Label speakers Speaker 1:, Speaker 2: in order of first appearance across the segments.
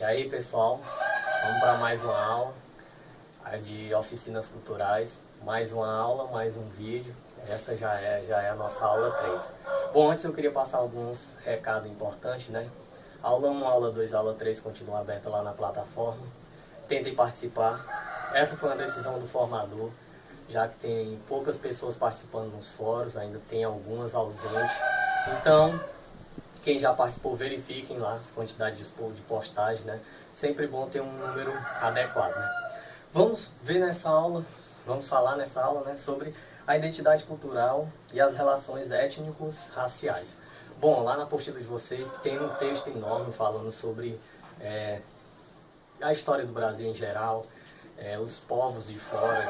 Speaker 1: E aí, pessoal, vamos para mais uma aula de oficinas culturais. Mais uma aula, mais um vídeo. Essa já é a nossa aula 3. Bom, antes eu queria passar alguns recados importantes, né? Aula 1, aula 2, aula 3 continua aberta lá na plataforma. Tentem participar. Essa foi uma decisão do formador, já que tem poucas pessoas participando nos fóruns, ainda tem algumas ausentes. Então, quem já participou, verifiquem lá as quantidades de postagem, né? Sempre bom ter um número adequado, né? Vamos ver nessa aula, vamos falar nessa aula, né, sobre a identidade cultural e as relações étnicos raciais. Bom, lá na apostila de vocês tem um texto enorme falando sobre a história do Brasil em geral, os povos de fora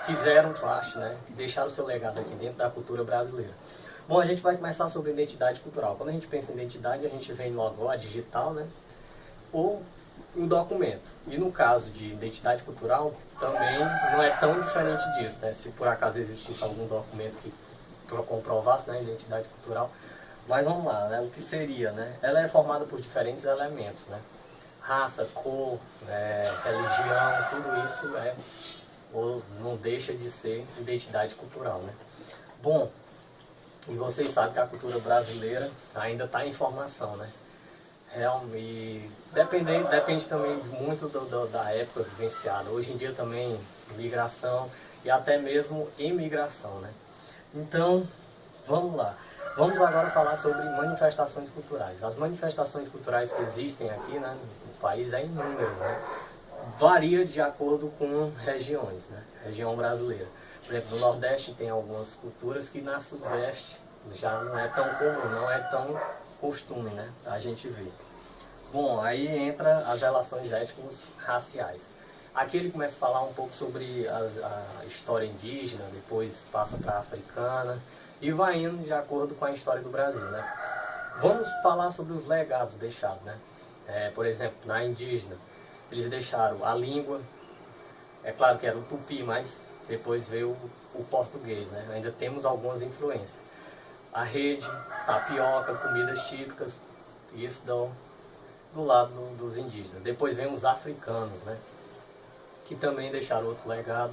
Speaker 1: que fizeram parte, né, que deixaram o seu legado aqui dentro da cultura brasileira. Bom, a gente vai começar sobre identidade cultural. Quando a gente pensa em identidade, a gente vem logo a digital, né, ou o documento. E no caso de identidade cultural, também não é tão diferente disso, né? Se por acaso existisse algum documento que comprovasse, né, a identidade cultural. Mas vamos lá, né? O que seria, né? Ela é formada por diferentes elementos, né? Raça, cor, religião, tudo isso ou não deixa de ser identidade cultural, né? Bom, e vocês sabem que a cultura brasileira ainda está em formação, né? E depende também muito da época vivenciada. Hoje em dia também migração e até mesmo imigração, né? Então, vamos lá. Vamos agora falar sobre manifestações culturais. As manifestações culturais que existem aqui, né, no país é inúmeras, né? Varia de acordo com regiões, né? Região brasileira. Por exemplo, no Nordeste tem algumas culturas que na Sudeste já não é tão comum, não é tão costume, né, a gente vê. Bom, aí entra as relações étnicos raciais. Aqui ele começa a falar um pouco sobre a história indígena, depois passa para a africana e vai indo de acordo com a história do Brasil, né? Vamos falar sobre os legados deixados, né? Por exemplo, na indígena, eles deixaram a língua, é claro que era o tupi, mas depois veio o português, né? Ainda temos algumas influências. A rede, tapioca, comidas típicas, isso do lado dos indígenas. Depois vem os africanos, né, que também deixaram outro legado,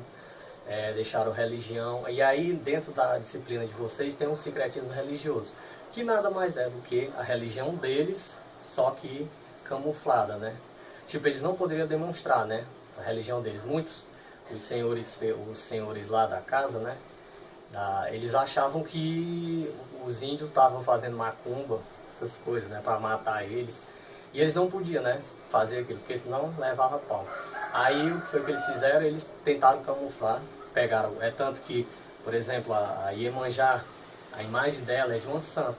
Speaker 1: deixaram religião. E aí, dentro da disciplina de vocês, tem um secretismo religioso, que nada mais é do que a religião deles, só que camuflada, né? Tipo, eles não poderiam demonstrar, né, a religião deles. Muitos, os senhores lá da casa, né, eles achavam que os índios estavam fazendo macumba, essas coisas, né, para matar eles. E eles não podiam, né, fazer aquilo, porque senão levava pau. Aí o que foi que eles fizeram? Eles tentaram camuflar, pegaram, tanto que, por exemplo, a Iemanjá, a imagem dela é de uma santa,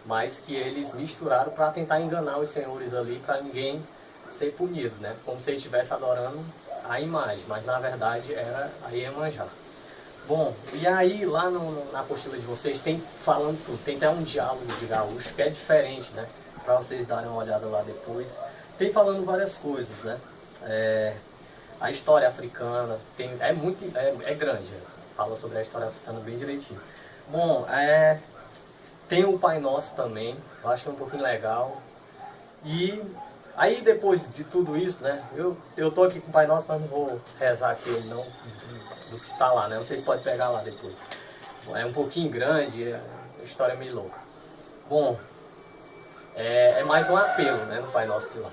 Speaker 1: mas que eles misturaram para tentar enganar os senhores ali, para ninguém ser punido, né, como se eles estivessem adorando a imagem, mas na verdade era a Iemanjá. Bom, e aí lá na apostila de vocês tem falando tudo, tem até um diálogo de gaúcho que é diferente, né? Para vocês darem uma olhada lá depois. Tem falando várias coisas, né? A história africana, é grande, fala sobre a história africana bem direitinho. Bom, tem o Pai Nosso também, eu acho que é um pouquinho legal. E aí depois de tudo isso, né? Eu tô aqui com o Pai Nosso, mas não vou rezar aqui não do que tá lá, né? Vocês podem pegar lá depois. É um pouquinho grande, a história é meio louca. Bom, é mais um apelo, né, no Pai Nosso de lá.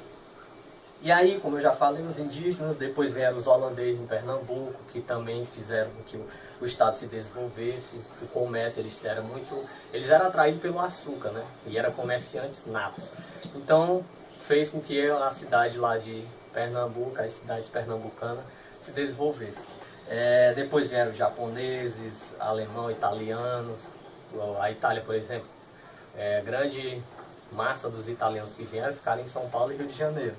Speaker 1: E aí, como eu já falei, os indígenas, depois vieram os holandeses em Pernambuco, que também fizeram com que o estado se desenvolvesse. O comércio, eles eram atraídos pelo açúcar, né? E eram comerciantes natos. Então, fez com que a cidade lá de Pernambuco, as cidades pernambucanas, se desenvolvesse. Depois vieram japoneses, alemão, italianos. A Itália, por exemplo, grande massa dos italianos que vieram ficaram em São Paulo e Rio de Janeiro.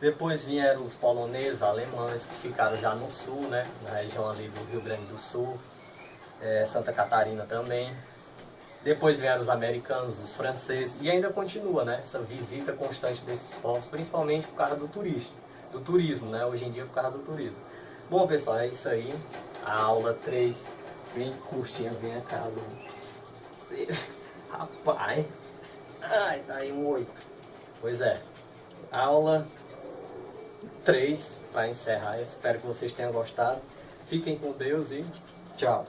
Speaker 1: Depois vieram os poloneses, alemães, que ficaram já no sul, né, na região ali do Rio Grande do Sul, Santa Catarina também. Depois vieram os americanos, os franceses, e ainda continua, né, essa visita constante desses povos, principalmente por causa do turismo, né, hoje em dia por causa do turismo. Bom, pessoal, é isso aí. A aula 3, bem curtinha, bem cá. Rapaz, ai, tá aí um 8. Pois é, aula 3 para encerrar. Eu espero que vocês tenham gostado. Fiquem com Deus e tchau.